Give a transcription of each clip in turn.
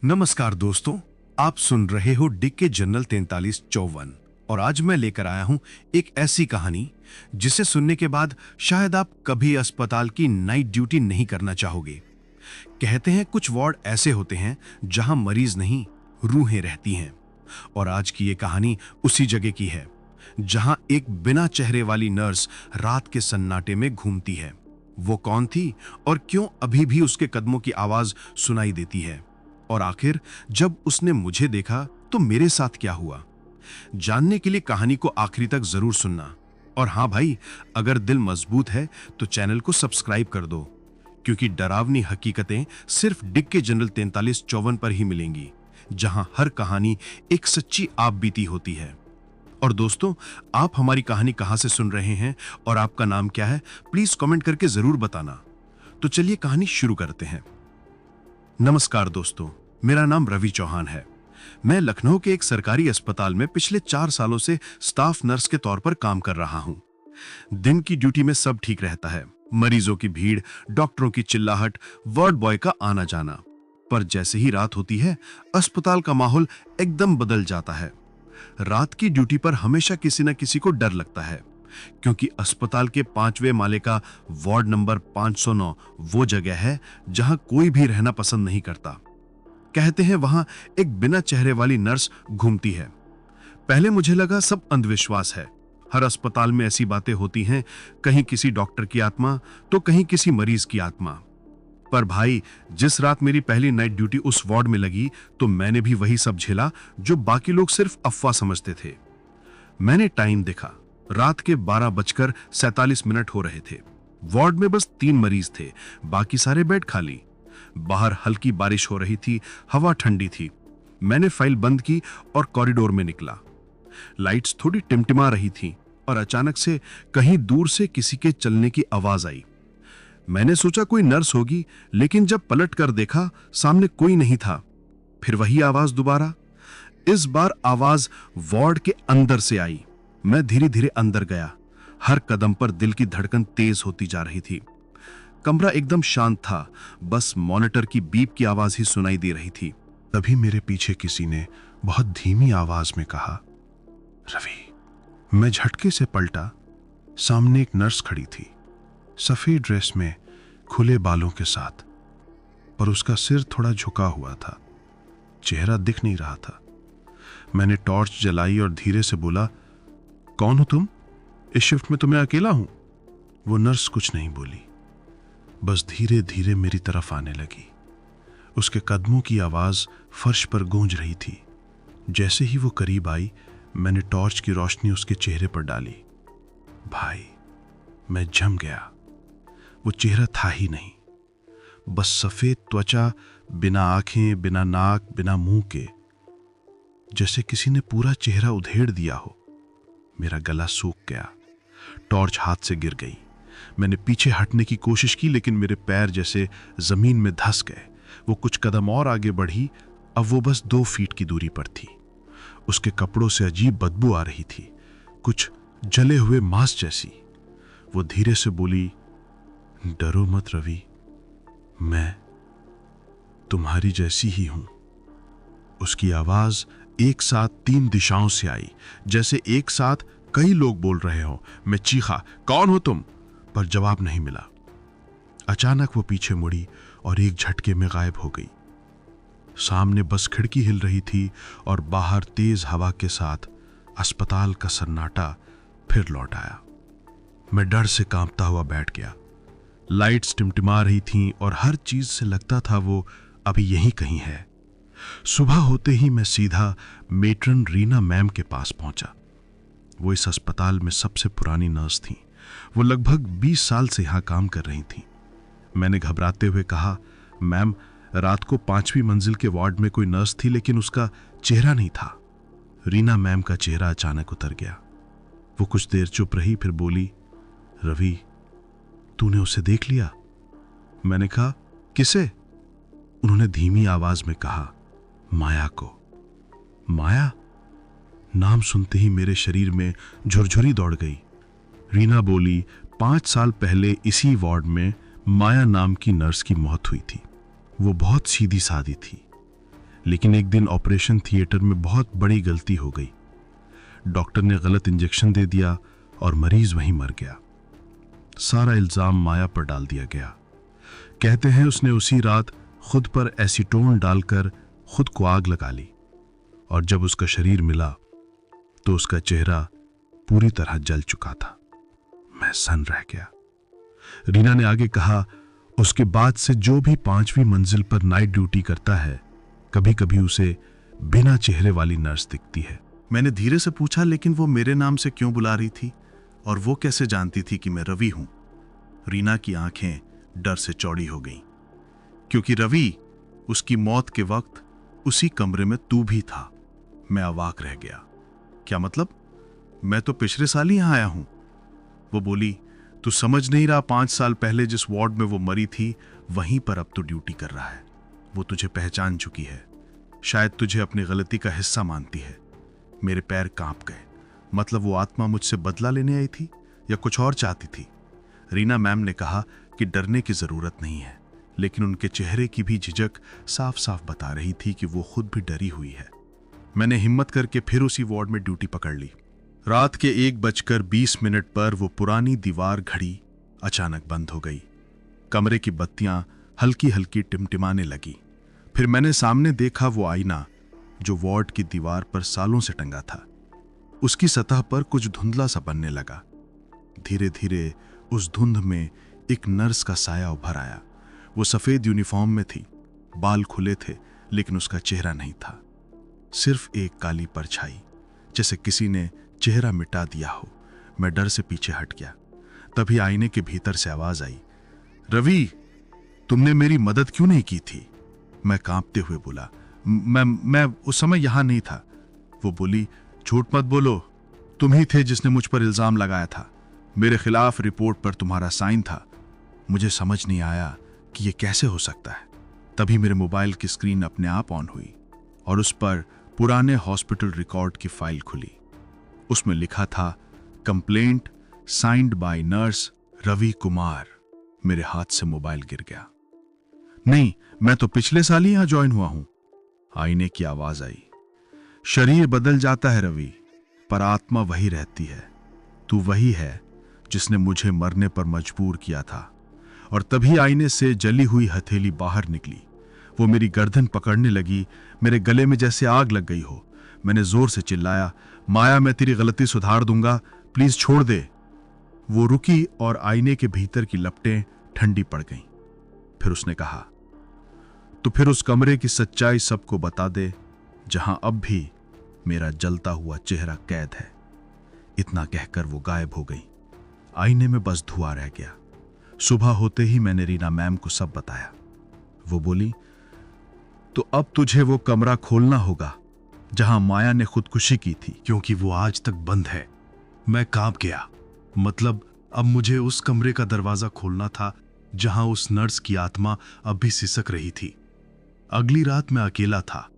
नमस्कार दोस्तों, आप सुन रहे हो डिक्के जनरल 4354 और आज मैं लेकर आया हूं एक ऐसी कहानी जिसे सुनने के बाद शायद आप कभी अस्पताल की नाइट ड्यूटी नहीं करना चाहोगे। कहते हैं कुछ वार्ड ऐसे होते हैं जहां मरीज नहीं, रूहें रहती हैं। और आज की ये कहानी उसी जगह की है जहां एक बिना चेहरे वाली नर्स रात के सन्नाटे में घूमती है। वो कौन थी और क्यों अभी भी उसके कदमों की आवाज सुनाई देती है, और आखिर जब उसने मुझे देखा तो मेरे साथ क्या हुआ? जानने के लिए कहानी को आखिरी तक जरूर सुनना। और हाँ भाई, अगर दिल मजबूत है तो चैनल को सब्सक्राइब कर दो, क्योंकि डरावनी हकीकतें सिर्फ डिक्के जनरल 4354 पर ही मिलेंगी, जहां हर कहानी एक सच्ची आप बीती होती है। और दोस्तों, आप हमारी कहानी कहां से सुन रहे हैं और आपका नाम क्या है, प्लीज कमेंट करके जरूर बताना। तो चलिए कहानी शुरू करते हैं। नमस्कार दोस्तों, मेरा नाम रवि चौहान है। मैं लखनऊ के एक सरकारी अस्पताल में पिछले 4 सालों से स्टाफ नर्स के तौर पर काम कर रहा हूं। दिन की ड्यूटी में सब ठीक रहता है, मरीजों की भीड़, डॉक्टरों की चिल्लाहट, वार्ड बॉय का आना जाना। पर जैसे ही रात होती है, अस्पताल का माहौल एकदम बदल जाता है। रात की ड्यूटी पर हमेशा किसी न किसी को डर लगता है, क्योंकि अस्पताल के 5वें माले का वार्ड नंबर 509 वो जगह है जहां कोई भी रहना पसंद नहीं करता। कहते हैं वहां एक बिना चेहरे वाली नर्स घूमती है। पहले मुझे लगा सब अंधविश्वास है, हर अस्पताल में ऐसी बातें होती हैं, कहीं किसी डॉक्टर की आत्मा तो कहीं किसी मरीज की आत्मा। पर भाई, जिस रात मेरी पहली नाइट ड्यूटी उस वार्ड में लगी तो मैंने भी वही सब झेला जो बाकी लोग सिर्फ अफवाह समझते थे। मैंने टाइम देखा, रात के 12:47 हो रहे थे। वार्ड में बस 3 मरीज थे, बाकी सारे बेड खाली। बाहर हल्की बारिश हो रही थी, हवा ठंडी थी। मैंने फाइल बंद की और कॉरिडोर में निकला। लाइट्स थोड़ी टिमटिमा रही थी और अचानक से कहीं दूर से किसी के चलने की आवाज आई। मैंने सोचा कोई नर्स होगी, लेकिन जब पलट कर देखा सामने कोई नहीं था। फिर वही आवाज दोबारा। इस बार आवाज वार्ड के अंदर से आई। मैं धीरे धीरे अंदर गया। हर कदम पर दिल की धड़कन तेज होती जा रही थी। कमरा एकदम शांत था, बस मॉनिटर की बीप की आवाज ही सुनाई दे रही थी। तभी मेरे पीछे किसी ने बहुत धीमी आवाज में कहा, रवि। मैं झटके से पलटा। सामने एक नर्स खड़ी थी, सफेद ड्रेस में, खुले बालों के साथ, पर उसका सिर थोड़ा झुका हुआ था, चेहरा दिख नहीं रहा था। मैंने टॉर्च जलाई और धीरे से बोला, कौन हो तुम? इस शिफ्ट में तो मैं अकेला हूं। वो नर्स कुछ नहीं बोली, बस धीरे धीरे मेरी तरफ आने लगी। उसके कदमों की आवाज फर्श पर गूंज रही थी। जैसे ही वो करीब आई, मैंने टॉर्च की रोशनी उसके चेहरे पर डाली। भाई, मैं जम गया। वो चेहरा था ही नहीं, बस सफेद त्वचा, बिना आंखें, बिना नाक, बिना मुंह के, जैसे किसी ने पूरा चेहरा उधेड़ दिया हो। मेरा गला सूख गया, टॉर्च हाथ से गिर गई। मैंने पीछे हटने की कोशिश की, लेकिन मेरे पैर जैसे जमीन में धंस गए। वो कुछ कदम और आगे बढ़ी। अब वो बस 2 फीट की दूरी पर थी। उसके कपड़ों से अजीब बदबू आ रही थी, कुछ जले हुए मांस जैसी। वो धीरे से बोली, डरो मत रवि, मैं तुम्हारी जैसी ही हूं। उसकी आवाज एक साथ 3 दिशाओं से आई, जैसे एक साथ कई लोग बोल रहे हो। मैं चीखा, कौन हो तुम? पर जवाब नहीं मिला। अचानक वो पीछे मुड़ी और एक झटके में गायब हो गई। सामने बस खिड़की हिल रही थी और बाहर तेज हवा के साथ अस्पताल का सन्नाटा फिर लौट आया। मैं डर से कांपता हुआ बैठ गया। लाइट्स टिमटिमा रही थीं और हर चीज से लगता था वो अभी यहीं कहीं है। सुबह होते ही मैं सीधा मेट्रन रीना मैम के पास पहुंचा। वो इस अस्पताल में सबसे पुरानी नर्स थीं। वो लगभग 20 साल से यहां काम कर रही थीं। मैंने घबराते हुए कहा, मैम, रात को 5वीं मंजिल के वार्ड में कोई नर्स थी, लेकिन उसका चेहरा नहीं था। रीना मैम का चेहरा अचानक उतर गया। वो कुछ देर चुप रही, फिर बोली, रवि, तूने उसे देख लिया? मैंने कहा, किसे? उन्होंने धीमी आवाज में कहा, माया को। माया? नाम सुनते ही मेरे शरीर में झुरझुरी दौड़ गई। रीना बोली, 5 साल पहले इसी वार्ड में माया नाम की नर्स की मौत हुई थी। वो बहुत सीधी सादी थी, लेकिन एक दिन ऑपरेशन थिएटर में बहुत बड़ी गलती हो गई। डॉक्टर ने गलत इंजेक्शन दे दिया और मरीज वहीं मर गया। सारा इल्जाम माया पर डाल दिया गया। कहते हैं उसने उसी रात खुद पर एसीटोन डालकर खुद को आग लगा ली और जब उसका शरीर मिला तो उसका चेहरा पूरी तरह जल चुका था। मैं सन्न रह गया। रीना ने आगे कहा, उसके बाद से जो भी 5वीं मंजिल पर नाइट ड्यूटी करता है, कभी कभी उसे बिना चेहरे वाली नर्स दिखती है। मैंने धीरे से पूछा, लेकिन वो मेरे नाम से क्यों बुला रही थी और वो कैसे जानती थी कि मैं रवि हूं? रीना की आंखें डर से चौड़ी हो गईं, क्योंकि रवि, उसकी मौत के वक्त उसी कमरे में तू भी था। मैं अवाक रह गया। क्या मतलब? मैं तो पिछले साल ही यहां आया हूं। वो बोली, तू समझ नहीं रहा, 5 साल पहले जिस वार्ड में वो मरी थी वहीं पर अब तो ड्यूटी कर रहा है। वो तुझे पहचान चुकी है, शायद तुझे अपनी गलती का हिस्सा मानती है। मेरे पैर कांप गए। मतलब वो आत्मा मुझसे बदला लेने आई थी या कुछ और चाहती थी? रीना मैम ने कहा कि डरने की जरूरत नहीं है, लेकिन उनके चेहरे की भी झिझक साफ साफ बता रही थी कि वो खुद भी डरी हुई है। मैंने हिम्मत करके फिर उसी वार्ड में ड्यूटी पकड़ ली। रात के 1:20 पर वो पुरानी दीवार घड़ी अचानक बंद हो गई। कमरे की बत्तियां हल्की हल्की टिमटिमाने लगी। फिर मैंने सामने देखा वो आईना जो वार्ड की दीवार पर सालों से टंगा था। उसकी सतह पर कुछ धुंधला सा बनने लगा। धीरे धीरे उस धुंध में एक नर्स का साया उभर आया। वो सफेद यूनिफॉर्म में थी, बाल खुले थे, लेकिन उसका चेहरा नहीं था, सिर्फ एक काली परछाई, जैसे किसी ने चेहरा मिटा दिया हो। मैं डर से पीछे हट गया। तभी आईने के भीतर से आवाज आई, रवि, तुमने मेरी मदद क्यों नहीं की थी? मैं कांपते हुए बोला, मैं उस समय यहां नहीं था। वो बोली, झूठ मत बोलो, तुम ही थे जिसने मुझ पर इल्जाम लगाया था। मेरे खिलाफ रिपोर्ट पर तुम्हारा साइन था। मुझे समझ नहीं आया कि यह कैसे हो सकता है। तभी मेरे मोबाइल की स्क्रीन अपने आप ऑन हुई और उस पर पुराने हॉस्पिटल रिकॉर्ड की फाइल खुली। उसमें लिखा था, complaint signed by nurse Ravi Kumar. मेरे हाथ से मोबाइल गिर गया। नहीं, मैं तो पिछले साल ही यहां ज्वाइन हुआ हूं। आईने की आवाज आई, शरीर बदल जाता है रवि, पर आत्मा वही रहती है। तू वही है जिसने मुझे मरने पर मजबूर किया था। और तभी आईने से जली हुई हथेली बाहर निकली। वो मेरी गर्दन पकड़ने लगी, मेरे गले में जैसे आग लग गई हो। मैंने जोर से चिल्लाया, माया, मैं तेरी गलती सुधार दूंगा, प्लीज छोड़ दे। वो रुकी और आईने के भीतर की लपटें ठंडी पड़ गईं। फिर उसने कहा, तो फिर उस कमरे की सच्चाई सबको बता दे, जहां अब भी मेरा जलता हुआ चेहरा कैद है। इतना कहकर वो गायब हो गई। आईने में बस धुआं रह गया। सुबह होते ही मैंने रीना मैम को सब बताया। वो बोली, तो अब तुझे वो कमरा खोलना होगा जहां माया ने खुदकुशी की थी, क्योंकि वो आज तक बंद है। मैं कांप गया। मतलब अब मुझे उस कमरे का दरवाजा खोलना था जहां उस नर्स की आत्मा अब भी सिसक रही थी। अगली रात मैं अकेला था।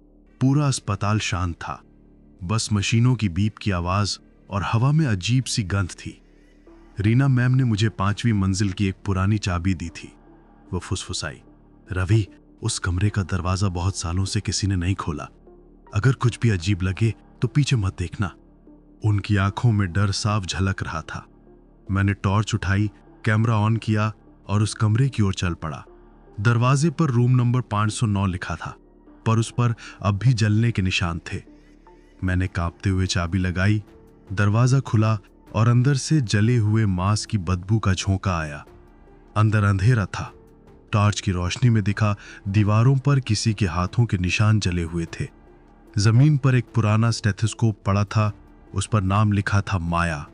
पूरा अस्पताल शांत था। बस मशीनों की बीप की आवाज और हवा में अजीब सी गंध थी। रीना मैम ने मुझे 5वीं मंजिल की एक पुरानी चाबी दी थी। वो फुसफुसाई, रवि, उस कमरे का दरवाजा बहुत सालों से किसी ने नहीं खोला। अगर कुछ भी अजीब लगे तो पीछे मत देखना। उनकी आंखों में डर साफ झलक रहा था। मैंने टॉर्च उठाई, कैमरा ऑन किया और उस कमरे की ओर चल पड़ा। दरवाजे पर रूम नंबर 509 लिखा था, पर उस पर अब भी जलने के निशान थे। मैंने कांपते हुए चाबी लगाई, दरवाजा खुला और अंदर से जले हुए मांस की बदबू का झोंका आया। अंदर अंधेरा था। टॉर्च की रोशनी में दिखा दीवारों पर किसी के हाथों के निशान जले हुए थे। जमीन पर एक पुराना स्टेथोस्कोप पड़ा था, उस पर नाम लिखा था माया।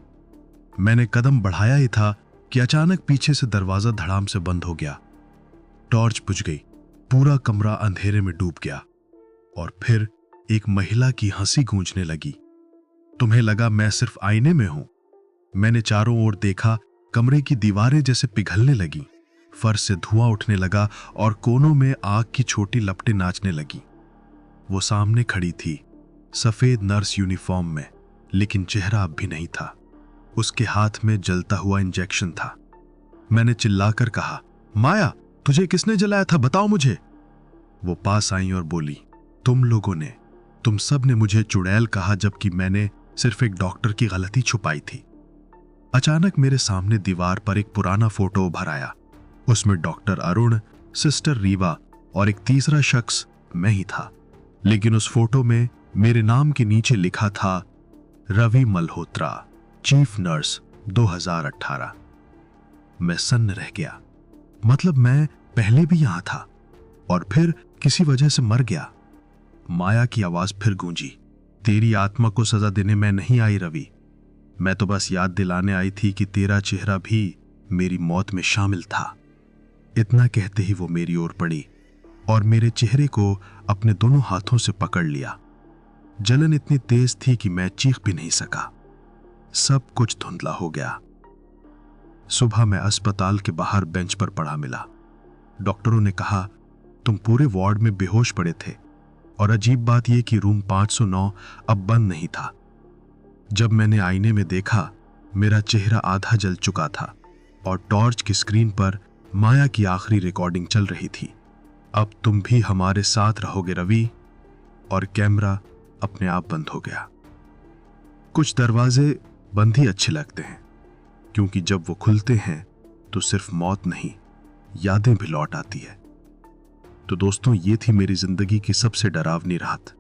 मैंने कदम बढ़ाया ही था कि अचानक पीछे से दरवाजा धड़ाम से बंद हो गया। टॉर्च बुझ गई। पूरा कमरा अंधेरे में डूब गया और फिर एक महिला की हंसी गूंजने लगी। तुम्हें लगा मैं सिर्फ आईने में हूं? मैंने चारों ओर देखा। कमरे की दीवारें जैसे पिघलने लगी, फर्श से धुआं उठने लगा और कोनों में आग की छोटी लपटें नाचने लगी। वो सामने खड़ी थी, सफेद नर्स यूनिफॉर्म में, लेकिन चेहरा अब भी नहीं था। उसके हाथ में जलता हुआ इंजेक्शन था। मैंने चिल्लाकर कहा, माया, तुझे किसने जलाया था? बताओ मुझे। वो पास आई और बोली, तुम सब ने मुझे चुड़ैल कहा, जबकि मैंने सिर्फ एक डॉक्टर की गलती छुपाई थी। अचानक मेरे सामने दीवार पर एक पुराना फोटो उभर आया। उसमें डॉक्टर अरुण, सिस्टर रीवा और एक तीसरा शख्स मैं ही था। लेकिन उस फोटो में मेरे नाम के नीचे लिखा था रवि मल्होत्रा, चीफ नर्स 2018। मैं सन्न रह गया। मतलब मैं पहले भी यहां था और फिर किसी वजह से मर गया। माया की आवाज फिर गूंजी, तेरी आत्मा को सजा देने मैं नहीं आई रवि, मैं तो बस याद दिलाने आई थी कि तेरा चेहरा भी मेरी मौत में शामिल था। इतना कहते ही वो मेरी ओर पड़ी और मेरे चेहरे को अपने दोनों हाथों से पकड़ लिया। जलन इतनी तेज थी कि मैं चीख भी नहीं सका। सब कुछ धुंधला हो गया। सुबह मैं अस्पताल के बाहर बेंच पर पड़ा मिला। डॉक्टरों ने कहा, तुम पूरे वार्ड में बेहोश पड़े थे, और अजीब बात यह कि रूम 509 अब बंद नहीं था। जब मैंने आईने में देखा, मेरा चेहरा आधा जल चुका था और टॉर्च की स्क्रीन पर माया की आखिरी रिकॉर्डिंग चल रही थी। अब तुम भी हमारे साथ रहोगे रवि। और कैमरा अपने आप बंद हो गया। कुछ दरवाजे बंद ही अच्छे लगते हैं, क्योंकि जब वो खुलते हैं तो सिर्फ मौत नहीं, यादें भी लौट आती है। तो दोस्तों, ये थी मेरी जिंदगी की सबसे डरावनी रात।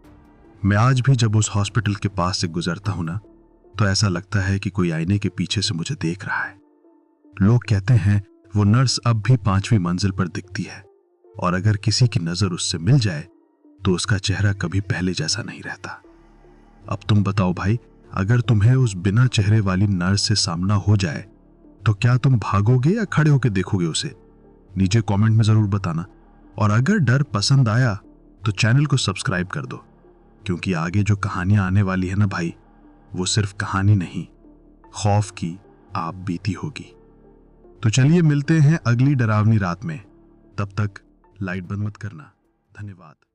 मैं आज भी जब उस हॉस्पिटल के पास से गुजरता हूं ना, तो ऐसा लगता है कि कोई आईने के पीछे से मुझे देख रहा है। लोग कहते हैं वो नर्स अब भी 5वीं मंजिल पर दिखती है, और अगर किसी की नजर उससे मिल जाए तो उसका चेहरा कभी पहले जैसा नहीं रहता। अब तुम बताओ भाई, अगर तुम्हें उस बिना चेहरे वाली नर्स से सामना हो जाए तो क्या तुम भागोगे या खड़े होकर देखोगे उसे? नीचे कमेंट में जरूर बताना। और अगर डर पसंद आया तो चैनल को सब्सक्राइब कर दो, क्योंकि आगे जो कहानियां आने वाली है ना भाई, वो सिर्फ कहानी नहीं, खौफ की आप बीती होगी। तो चलिए मिलते हैं अगली डरावनी रात में। तब तक लाइट बंद मत करना। धन्यवाद।